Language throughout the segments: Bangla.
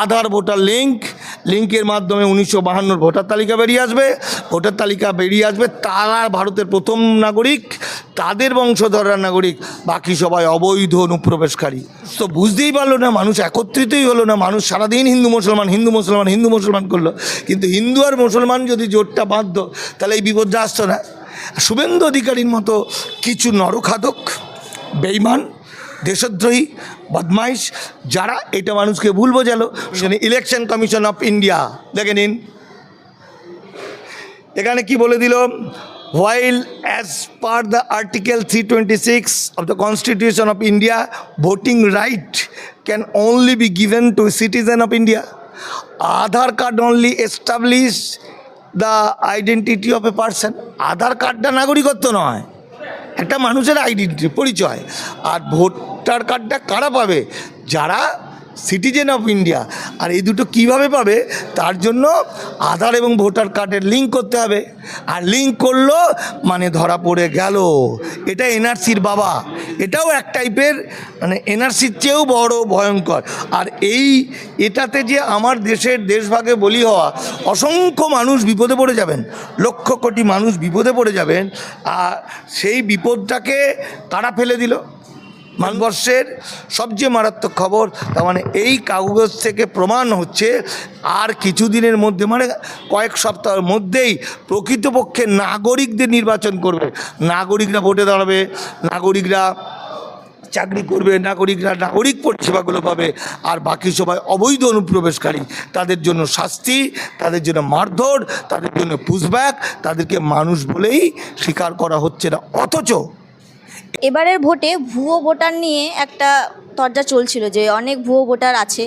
আধার ভোটার লিঙ্কের মাধ্যমে 1952 ভোটার তালিকা বেরিয়ে আসবে। ভোটার তালিকা বেরিয়ে আসবে, তারা ভারতের প্রথম নাগরিক, তাদের বংশধররা নাগরিক, বাকি সবাই অবৈধ অনুপ্রবেশকারী। তো বুঝতেই পারলো না, মানুষ একত্রিতই হলো না। মানুষ সারাদিন হিন্দু মুসলমান করলো, কিন্তু হিন্দু আর মুসলমান যদি জোটটা বাঁধত তাহলে এই বিপদটা আসতো না। শুভেন্দু অধিকারীর মতো কিছু নরখাদক, বেঈমান, দেশদ্রোহী, বদমাইশ যারা এটা মানুষকে ভুল বোঝালো। ইলেকশন কমিশন অফ ইন্ডিয়া দেখে নিন, এখানে কি বলে দিল, while as per the article 326 of the constitution of India, voting right can only be given to a citizen of India. Aadhaar card only establish the identity of a person. আধার কার্ডটা নাগরিকত্ব নয়, একটা মানুষের আইডেন্টিটি, পরিচয়। আর ভোটার কার্ডটা কারা পাবে? যারা সিটিজেন অফ ইন্ডিয়া। আর এই দুটো কিভাবে পাবে? তার জন্য আধার এবং ভোটার কার্ডের লিঙ্ক করতে হবে। আর লিঙ্ক করলো মানে ধরা পড়ে গেল। এটা এনআরসির বাবা, এটাও এক টাইপের, মানে এনআরসির চেয়েও বড় ভয়ঙ্কর। আর এটাতে যে আমার দেশভাগে বলি হওয়া অসংখ্য মানুষ বিপদে পড়ে যাবেন, লক্ষ কোটি মানুষ বিপদে পড়ে যাবেন। আর সেই বিপদটাকে কারা ফেলে দিল? ভারতবর্ষের সবচেয়ে মারাত্মক খবর। তার মানে এই কাগজ থেকে প্রমাণ হচ্ছে আর কিছুদিনের মধ্যে, মানে কয়েক সপ্তাহের মধ্যেই প্রকৃতপক্ষে নাগরিকদের নির্বাচন করবে। নাগরিকরা ভোটে দাঁড়াবে, নাগরিকরা চাকরি করবে, নাগরিকরা নাগরিক পরিষেবাগুলো পাবে। আর বাকি সবাই অবৈধ অনুপ্রবেশকারী, তাদের জন্য শাস্তি, তাদের জন্য মারধর, তাদের জন্য পুশব্যাক, তাদেরকে মানুষ বলেই স্বীকার করা হচ্ছে না। অথচ এবারের ভোটে ভুয়ো ভোটার নিয়ে একটা তরজা চলছিল যে অনেক ভুয়ো ভোটার আছে,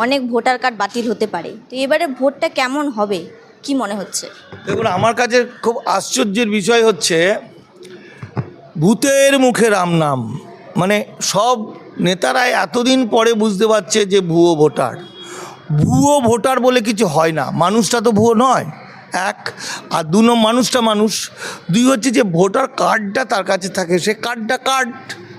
অনেক ভোটার কার্ড বাতিল হতে পারে। তো এবারে ভোটটা কেমন হবে কি মনে হচ্ছে? দেখুন, আমার কাছে খুব আশ্চর্যের বিষয় হচ্ছে ভূতের মুখে রাম নাম। মানে সব নেতারাই এতদিন পরে বুঝতে পারছে যে ভুয়ো ভোটার বলে কিছু হয় না। মানুষটা তো ভুয়ো নয়, এক। আর দু নম্বর মানুষটা মানুষ। দুই হচ্ছে যে ভোটার কার্ডটা তার কাছে থাকে, সে কার্ড,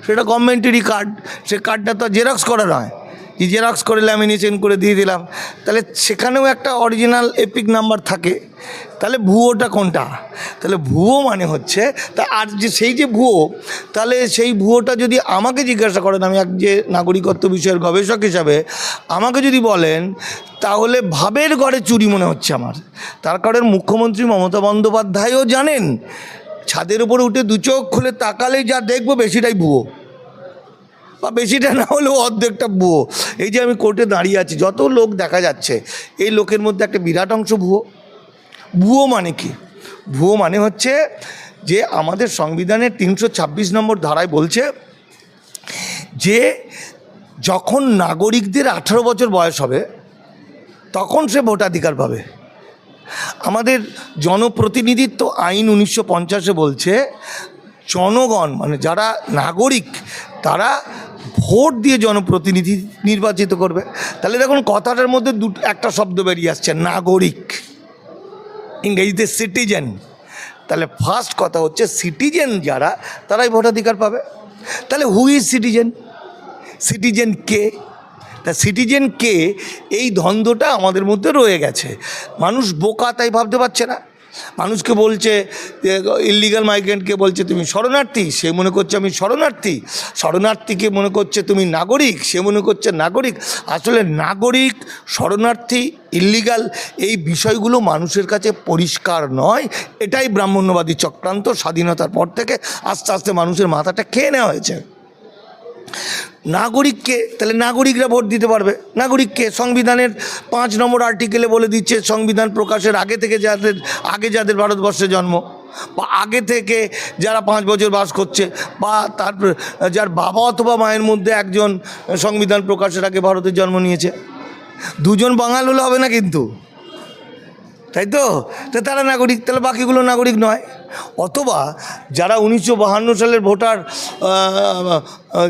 সেটা গভর্নমেন্টেরই কার্ড। সে কার্ডটা তো জেরক্স করা নয় যে জেরক্স করে ল্যামিনেশন করে দিয়ে দিলাম। তাহলে সেখানেও একটা অরিজিনাল এপিক নাম্বার থাকে। তাহলে ভুয়োটা কোনটা? তাহলে ভুয়ো মানে হচ্ছে তা, আর যে সেই যে ভুয়ো, তাহলে সেই ভুয়োটা যদি আমাকে জিজ্ঞাসা করেন, আমি এক যে নাগরিকত্ব বিষয়ের গবেষক হিসাবে, আমাকে যদি বলেন, তাহলে ভাবের ঘরে চুরি মনে হচ্ছে আমার। তার কারণ মুখ্যমন্ত্রী মমতা বন্দ্যোপাধ্যায়ও জানেন, ছাদের উপরে উঠে দু চোখ খুলে তাকালেই যা দেখবো বেশিটাই ভুয়ো, বা বেশিটা না হলেও অর্ধেকটা ভুয়ো। এই যে আমি কোর্টে দাঁড়িয়ে আছি, যত লোক দেখা যাচ্ছে, এই লোকের মধ্যে একটা বিরাট অংশ ভুয়ো। ভুয়ো মানে কি? ভুয়ো মানে হচ্ছে যে আমাদের সংবিধানের 326 নম্বর ধারায় বলছে যে যখন নাগরিকদের 18 বছর বয়স হবে তখন সে ভোটাধিকার পাবে। আমাদের জনপ্রতিনিধিত্ব আইন 1950-এ বলছে জনগণ মানে যারা নাগরিক তারা ভোট দিয়ে জনপ্রতিনিধি নির্বাচিত করবে। তাহলে দেখুন কথাটার মধ্যে একটা শব্দ বেরিয়ে আসছে, নাগরিক, ইংরেজিতে সিটিজেন। তাহলে ফার্স্ট কথা হচ্ছে সিটিজেন যারা, তারাই ভোটাধিকার পাবে। তাহলে হু ইজ সিটিজেন? সিটিজেন কে? তা সিটিজেন কে, এই দ্বন্দ্বটা আমাদের মধ্যে রয়ে গেছে। মানুষ বোকা, তাই ভাবতে পারছে না। মানুষকে বলছে, ইল্লিগাল মাইগ্রেন্টকে বলছে তুমি শরণার্থী, সে মনে করছে আমি শরণার্থী। শরণার্থীকে মনে করছে তুমি নাগরিক, সে মনে করছে নাগরিক। আসলে নাগরিক, শরণার্থী, ইল্লিগাল, এই বিষয়গুলো মানুষের কাছে পরিষ্কার নয়। এটাই ব্রাহ্মণ্যবাদী চক্রান্ত। স্বাধীনতার পর থেকে আস্তে আস্তে মানুষের মাথাটা খেয়ে নেওয়া হয়েছে। নাগরিককে, তাহলে নাগরিকরা ভোট দিতে পারবে। নাগরিককে সংবিধানের 5 নম্বর আর্টিকেলে বলে দিচ্ছে, সংবিধান প্রকাশের আগে থেকে যাদের ভারতবর্ষে জন্ম, বা আগে থেকে যারা 5 বছর বাস করছে, বা তারপর যার বাবা অথবা মায়ের মধ্যে একজন সংবিধান প্রকাশের আগে ভারতের জন্ম নিয়েছে। দুজন বাঙাল হলে হবে না কিন্তু, তাই তো? তারা নাগরিক, তাহলে বাকিগুলো নাগরিক নয়। অথবা যারা 1952 সালের ভোটার,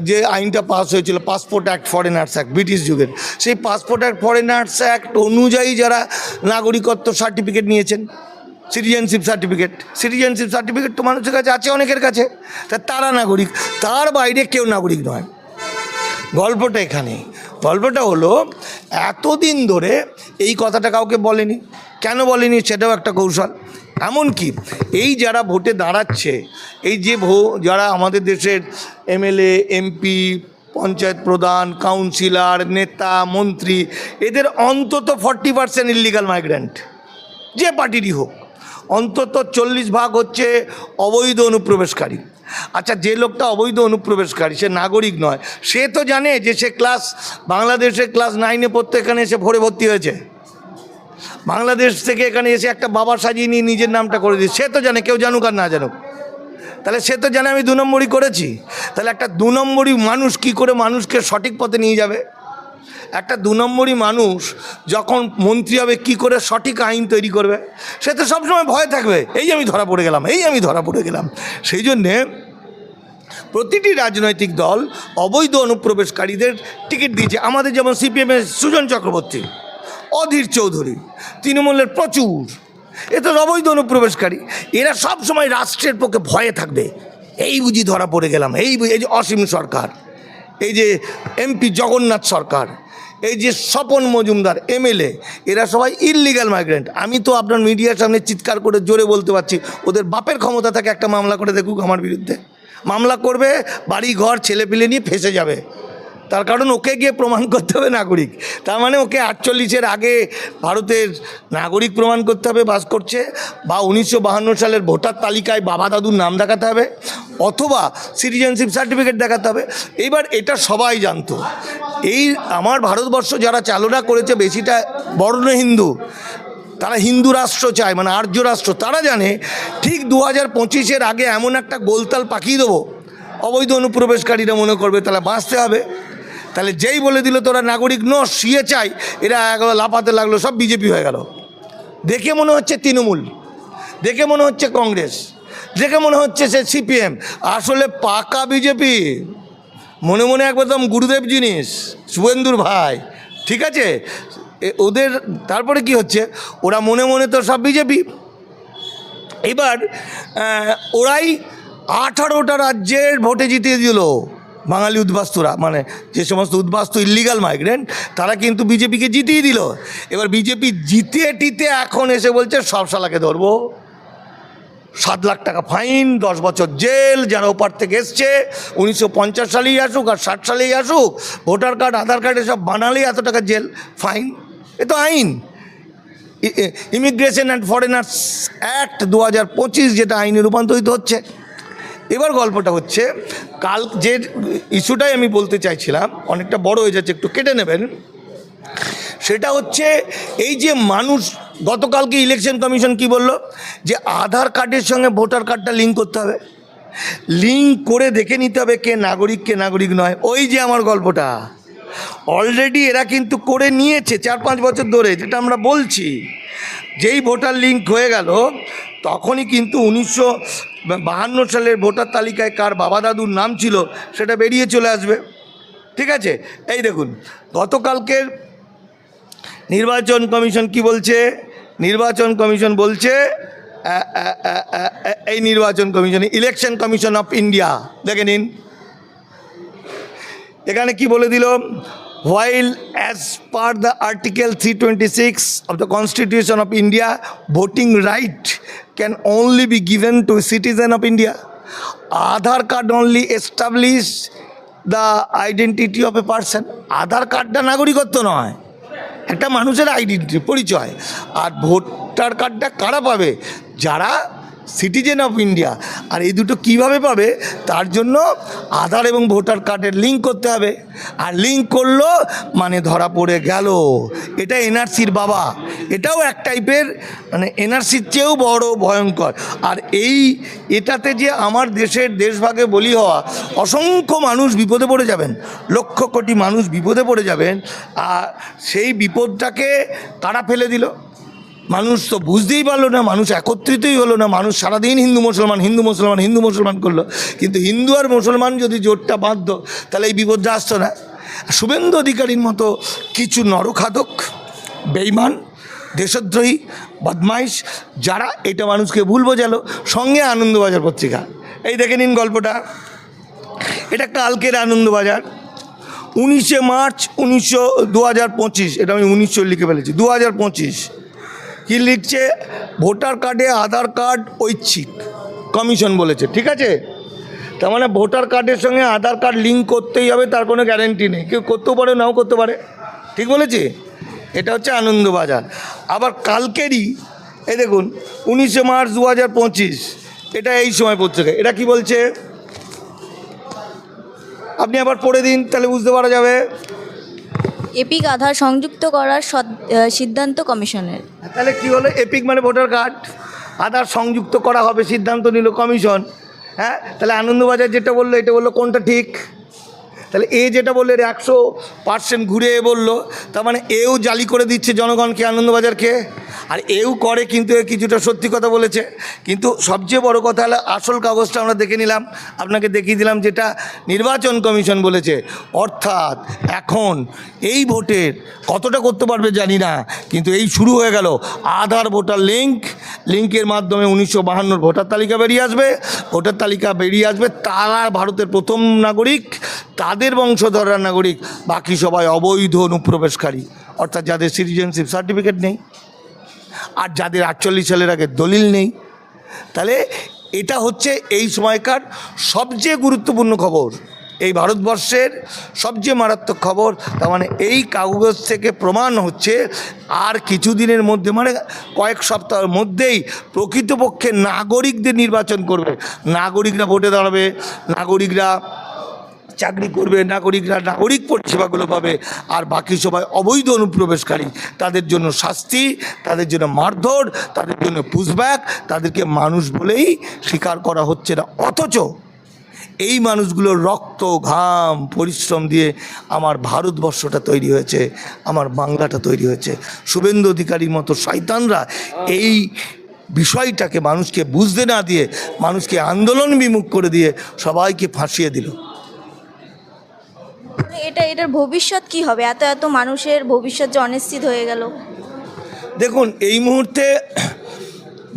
যে আইনটা পাস হয়েছিল, passport act, foreigners act, British যুগের, সেই পাসপোর্ট অ্যাক্ট, ফরেনার্স অ্যাক্ট অনুযায়ী যারা নাগরিকত্ব সার্টিফিকেট নিয়েছেন, সিটিজেনশিপ সার্টিফিকেট তো মানুষের কাছে আছে, অনেকের কাছে, তারা নাগরিক। তার বাইরে কেউ নাগরিক নয়। গল্পটা এখানে। গল্পটা হলো এতদিন ধরে এই কথাটা কাউকে বলেনি। কেন বলেনি সেটাও একটা কৌশল। এমনকি এই যারা ভোটে দাঁড়াচ্ছে, এই যে যারা আমাদের দেশের এমএলএ, এমপি, পঞ্চায়েত প্রধান, কাউন্সিলর, নেতা, মন্ত্রী, এদের অন্তত 40% ইল্লিগাল মাইগ্রেন্ট, যে পার্টিরই হোক। অন্তত 40% হচ্ছে অবৈধ অনুপ্রবেশকারী। আচ্ছা, যে লোকটা অবৈধ অনুপ্রবেশকারী, সে নাগরিক নয়, সে তো জানে যে সে বাংলাদেশে ক্লাস 9-এ পড়তে এখানে এসে ভর্তি হয়েছে। বাংলাদেশ থেকে এখানে এসে একটা বাবা সাজিয়ে নিয়ে নিজের নামটা করে দিয়েছে, সে তো জানে, কেউ জানুক আর না জানুক। তাহলে সে তো জানে আমি 2 নম্বরই করেছি। তাহলে একটা 2 নম্বরই মানুষ কি করে মানুষকে সঠিক পথে নিয়ে যাবে? একটা 2 নম্বরই মানুষ যখন মন্ত্রী হবে কি করে সঠিক আইন তৈরি করবে? সে তো সবসময় ভয় থাকবে, এই আমি ধরা পড়ে গেলাম, এই আমি ধরা পড়ে গেলাম। সেই জন্যে প্রতিটি রাজনৈতিক দল অবৈধ অনুপ্রবেশকারীদের টিকিট দিয়েছে। আমাদের যেমন সিপিএমের সুজন চক্রবর্তী, অধীর চৌধুরী, তৃণমূলের প্রচুর, এ তো অবৈধ অনুপ্রবেশকারী। এরা সব সময় রাষ্ট্রের পক্ষে ভয়ে থাকবে, এই বুঝি ধরা পড়ে গেলাম, এই যে অসীম সরকার, এই যে এমপি জগন্নাথ সরকার, এই যে স্বপন মজুমদার এমএলএ, এরা সবাই ইললিগাল মাইগ্রেন্ট। আমি তো আপনার মিডিয়ার সামনে চিৎকার করে জোরে বলতে পারছি, ওদের বাপের ক্ষমতা থাকে একটা মামলা করে দেখুক আমার বিরুদ্ধে। মামলা করবে, বাড়ি ঘর ছেলেপিলে নিয়ে ফেসে যাবে। তার কারণ ওকে গিয়ে প্রমাণ করতে হবে নাগরিক। তার মানে ওকে 48-এর আগে ভারতের নাগরিক প্রমাণ করতে হবে বাস করছে, বা 1952 সালের ভোটার তালিকায় বাবা দাদুর নাম দেখাতে হবে, অথবা সিটিজেনশিপ সার্টিফিকেট দেখাতে হবে। এইবার এটা সবাই জানতো। এই আমার ভারতবর্ষ যারা চালনা করেছে বেশিটা বর্ণ হিন্দু, তারা হিন্দু রাষ্ট্র চায়, মানে আর্য রাষ্ট্র। তারা জানে ঠিক 2025-এর আগে এমন একটা গোলতাল পাকিয়ে দেবো, অবৈধ অনুপ্রবেশকারীরা মনে করবে তাহলে বাঁচতে হবে। তাহলে যেই বলে দিল তোরা নাগরিক ন, সিয়ে চাই, এরা একবার লাফাতে লাগলো, সব বিজেপি হয়ে গেল। দেখে মনে হচ্ছে তৃণমূল, দেখে মনে হচ্ছে কংগ্রেস, দেখে মনে হচ্ছে সে সিপিএম, আসলে পাকা বিজেপি। মনে মনে একদম গুরুদেব জিনিস, শুভেন্দুর ভাই, ঠিক আছে। ওদের তারপরে কি হচ্ছে, ওরা মনে মনে তো সব বিজেপি। এবার ওরাই 18টা রাজ্যের ভোটে জিতিয়ে দিল বাঙালি উদ্বাস্তুরা, মানে যে সমস্ত উদ্বাস্তু ইল্লিগাল মাইগ্রেন্ট, তারা কিন্তু বিজেপিকে জিতিয়ে দিল। এবার বিজেপি জিতিয়ে টিতে এখন এসে বলছে সব শালাকে ধরবো, 7 লাখ টাকা ফাইন, 10 বছর জেল, যারা ওপার থেকে এসছে 1950 সালেই আসুক আর 60 সালেই আসুক, ভোটার কার্ড আধার কার্ড এসব বানালেই এত টাকা জেল ফাইন। এ তো আইন, ইমিগ্রেশন অ্যান্ড ফরেনার্স অ্যাক্ট 2025 যেটা আইনে রূপান্তরিত হচ্ছে। এবার গল্পটা হচ্ছে, কাল যে ইস্যুটাই আমি বলতে চাইছিলাম, অনেকটা বড় হয়ে যাচ্ছে, একটু কেটে নেবেন। সেটা হচ্ছে এই যে মানুষ, গতকালকে ইলেকশন কমিশন কি বলল, যে আধার কার্ডের সঙ্গে ভোটার কার্ডটা লিঙ্ক করতে হবে, লিঙ্ক করে দেখে নিতে হবে কে নাগরিক কে নাগরিক নয়। ওই যে আমার গল্পটা অলরেডি এরা কিন্তু করে নিয়েছে 4-5 বছর ধরে, যেটা আমরা বলছি। যেই ভোটার লিঙ্ক হয়ে গেল তখনই কিন্তু 1952 সালের ভোটার তালিকায় কার বাবা দাদুর নাম ছিল সেটা বেরিয়ে চলে আসবে, ঠিক আছে। এই দেখুন গতকালকের নির্বাচন কমিশন কি বলছে, নির্বাচন কমিশন বলছে, এই নির্বাচন commission, election commission of India, দেখে নিন এখানে কি বলে দিল, while as per the article 326 of the constitution of India, voting right can only be given to a citizen of India. Aadhaar card only establish the identity of a person. আধার কার্ডটা নাগরিকত্ব নয়, একটা মানুষের আইডেন্টিটি, পরিচয়। আর ভোটার কার্ডটা কারা পাবে, যারা সিটিজেন অফ ইন্ডিয়া। আর এই দুটো কিভাবে পাবে, তার জন্য আধার এবং ভোটার কার্ডের লিঙ্ক করতে হবে। আর লিঙ্ক করলো মানে ধরা পড়ে গেল। এটা এনআরসির বাবা, এটাও এক টাইপের, মানে এনআরসির চেয়েও বড় ভয়ঙ্কর। আর এটাতে যে আমার দেশের দেশভাগে বলি হওয়া অসংখ্য মানুষ বিপদে পড়ে যাবেন, লক্ষ কোটি মানুষ বিপদে পড়ে যাবেন। আর সেই বিপদটাকে কারা ফেলে দিল, মানুষ তো বুঝতেই পারলো না, মানুষ একত্রিতই হলো না, মানুষ সারাদিন হিন্দু মুসলমান হিন্দু মুসলমান হিন্দু মুসলমান করলো। কিন্তু হিন্দু আর মুসলমান যদি জোটটা বাঁধত তাহলে এই বিপদটা আসতো না। শুভেন্দু অধিকারীর মতো কিছু নরখাদক, বেঈমান, দেশদ্রোহী, বদমাইশ, যারা এটা মানুষকে ভুল বোঝালো। সঙ্গে আনন্দবাজার পত্রিকা, এই দেখে নিন গল্পটা, এটা কালকের আনন্দবাজার। 19 মার্চ 2025, এটা আমি 1900 লিখে ফেলেছি, 2025 কি লিখছে, ভোটার কার্ডে আধার কার্ড ঐচ্ছিক, কমিশন বলেছে, ঠিক আছে। তার মানে ভোটার কার্ডের সঙ্গে আধার কার্ড লিঙ্ক করতেই হবে, তার কোনো গ্যারেন্টি নেই, কেউ করতেও পারে নাও করতে পারে, ঠিক বলেছি। এটা হচ্ছে আনন্দবাজার। আবার কালকেরই এই দেখুন 19 মার্চ 2025, এটা এই সময় পত্রিকা, এটা কি বলছে আপনি আবার পড়ে দিন, তাহলে বুঝতে পারা যাবে। এপিক আধার সংযুক্ত করার সিদ্ধান্ত কমিশনের। তাহলে কি হলো, এপিক মানে ভোটার কার্ড, আধার সংযুক্ত করা হবে সিদ্ধান্ত নিল কমিশন। হ্যাঁ, তাহলে আনন্দবাজার যেটা বললো এটা বললো কোনটা ঠিক, তাহলে এ যেটা বললো এর 100% ঘুরে এ বললো, তার মানে এও জালি করে দিচ্ছে জনগণকে, আনন্দবাজারকে। আর এও করে, কিন্তু এ কিছুটা সত্যি কথা বলেছে। কিন্তু সবচেয়ে বড় কথা হলো আসল কাগজটা আমরা দেখে নিলাম, আপনাকে দেখিয়ে দিলাম, যেটা নির্বাচন কমিশন বলেছে। অর্থাৎ এখন এই ভোটের কতটা করতে পারবে জানি না, কিন্তু এই শুরু হয়ে গেল আধার ভোটার লিঙ্কের মাধ্যমে 1952 ভোটার তালিকা বেরিয়ে আসবে। ভোটার তালিকা বেরিয়ে আসবে, তারা ভারতের প্রথম নাগরিক, তাদের বংশধররা নাগরিক, বাকি সবাই অবৈধ অনুপ্রবেশকারী, অর্থাৎ যাদের সিটিজেনশিপ সার্টিফিকেট নেই আর যাদের 48 সালের আগে দলিল নেই। তাহলে এটা হচ্ছে এই সময়কার সবচেয়ে গুরুত্বপূর্ণ খবর, এই ভারতবর্ষের সবচেয়ে মারাত্মক খবর। তার মানে এই কাগজ থেকে প্রমাণ হচ্ছে আর কিছুদিনের মধ্যে, মানে কয়েক সপ্তাহের মধ্যেই প্রকৃতপক্ষে নাগরিকদের নির্বাচন করবে, নাগরিকরা ভোটে দাঁড়াবে, নাগরিকরা চাকরি করবে, নাগরিকরা নাগরিক পরিষেবাগুলো পাবে, আর বাকি সবাই অবৈধ অনুপ্রবেশকারী, তাদের জন্য শাস্তি, তাদের জন্য মারধর, তাদের জন্য পুশব্যাক, তাদেরকে মানুষ বলেই স্বীকার করা হচ্ছে না। অথচ এই মানুষগুলোর রক্ত ঘাম পরিশ্রম দিয়ে আমার ভারতবর্ষটা তৈরি হয়েছে, আমার বাংলাটা তৈরি হয়েছে। শুভেন্দু অধিকারীর মতো শয়তানরা এই বিষয়টাকে মানুষকে বুঝতে না দিয়ে, মানুষকে আন্দোলন বিমুখ করে দিয়ে সবাইকে ফাঁসিয়ে দিল। এটার ভবিষ্যৎ কি হবে? এত এত মানুষের ভবিষ্যৎ যে অনিশ্চিত হয়ে গেল। দেখুন, এই মুহূর্তে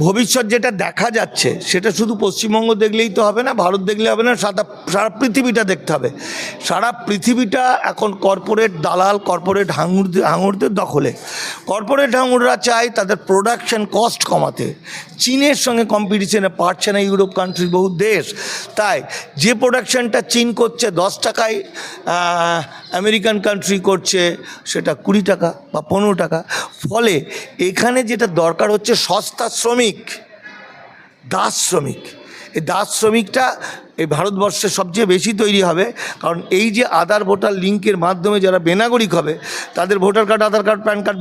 ভবিষ্যৎ যেটা দেখা যাচ্ছে সেটা শুধু পশ্চিমবঙ্গ দেখলেই তো হবে না, ভারত দেখলে হবে না, সারা পৃথিবীটা দেখতে হবে। সারা পৃথিবীটা এখন কর্পোরেট দালাল, কর্পোরেট হাঙুরদের দখলে। কর্পোরেট হাঙুররা চায় তাদের প্রোডাকশন কস্ট কমাতে, চীনের সঙ্গে কম্পিটিশনে পারছে না ইউরোপ কান্ট্রির বহু দেশ। তাই যে প্রোডাকশনটা চীন করছে 10 টাকায়, আমেরিকান কান্ট্রি করছে সেটা 20 টাকা বা 15 টাকা। ফলে এখানে যেটা দরকার হচ্ছে সস্তা শ্রমিক, দাস শ্রমিক। এই দাস শ্রমিকটা এই ভারতবর্ষে সবচেয়ে বেশি তৈরি হবে, কারণ এই যে আধার ভোটার লিঙ্কের মাধ্যমে যারা বেনাগরিক হবে, তাদের ভোটার কার্ড, আধার কার্ড, প্যান কার্ড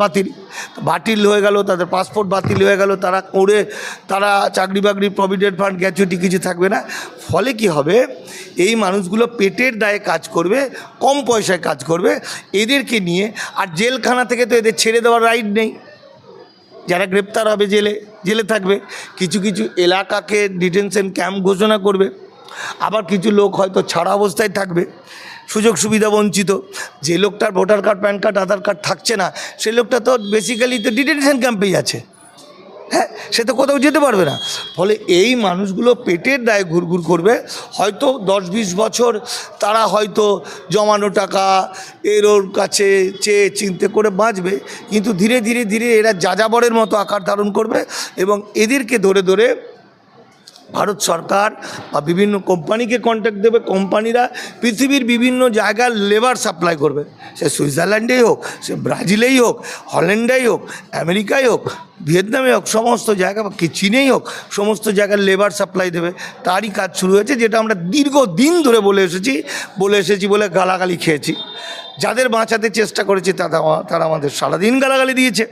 বাতিল হয়ে গেল, তাদের পাসপোর্ট বাতিল হয়ে গেল, তারা চাকরি বাকরি, প্রভিডেন্ট ফান্ড, গ্র্যাচুইটি কিছু থাকবে না। ফলে কি হবে, এই মানুষগুলো পেটের দায়ে কাজ করবে, কম পয়সায় কাজ করবে, এদেরকে নিয়ে। আর জেলখানা থেকে তো এদের ছেড়ে দেওয়ার রাইট নেই, যারা গ্রেপ্তার হবে জেলে থাকবে। কিছু কিছু এলাকাকে ডিটেনশন ক্যাম্প ঘোষণা করবে, আবার কিছু লোক হয়তো ছাড়া অবস্থায় থাকবে, সুযোগ সুবিধা বঞ্চিত। যে লোকটার ভোটার কার্ড, প্যান কার্ড, আধার কার্ড থাকছে না, সেই লোকটা তো বেসিক্যালি তো ডিটেনশন ক্যাম্পেই আছে, হ্যাঁ, সে তো কোথাও যেতে পারবে না। ফলে এই মানুষগুলো পেটের দায়ে ঘুরঘুর করবে। হয়তো 10-20 বছর তারা হয়তো জমানো টাকা ওর কাছে চেয়ে চিন্তে করে বাঁচবে, কিন্তু ধীরে ধীরে ধীরে এরা যাযাবরের মতো আকার ধারণ করবে, এবং এদেরকে ধরে ধরে ভারত সরকার বা বিভিন্ন কোম্পানিকে কন্ট্যাক্ট দেবে। কোম্পানিরা পৃথিবীর বিভিন্ন জায়গার লেবার সাপ্লাই করবে, সে সুইজারল্যান্ডেই হোক, সে ব্রাজিলেই হোক, হল্যান্ডেই হোক, আমেরিকায় হোক, ভিয়েতনামে হোক, সমস্ত জায়গা, বা কি চীনেই হোক, সমস্ত জায়গার লেবার সাপ্লাই দেবে। তারই কাজ শুরু হয়েছে, যেটা আমরা দীর্ঘদিন ধরে বলে এসেছি বলে গালাগালি খেয়েছি। যাদের বাঁচাতে চেষ্টা করেছি তারা আমাদের সারাদিন গালাগালি দিয়েছে,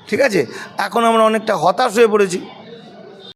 ঠিক আছে। এখন আমরা অনেকটা হতাশ হয়ে পড়েছি।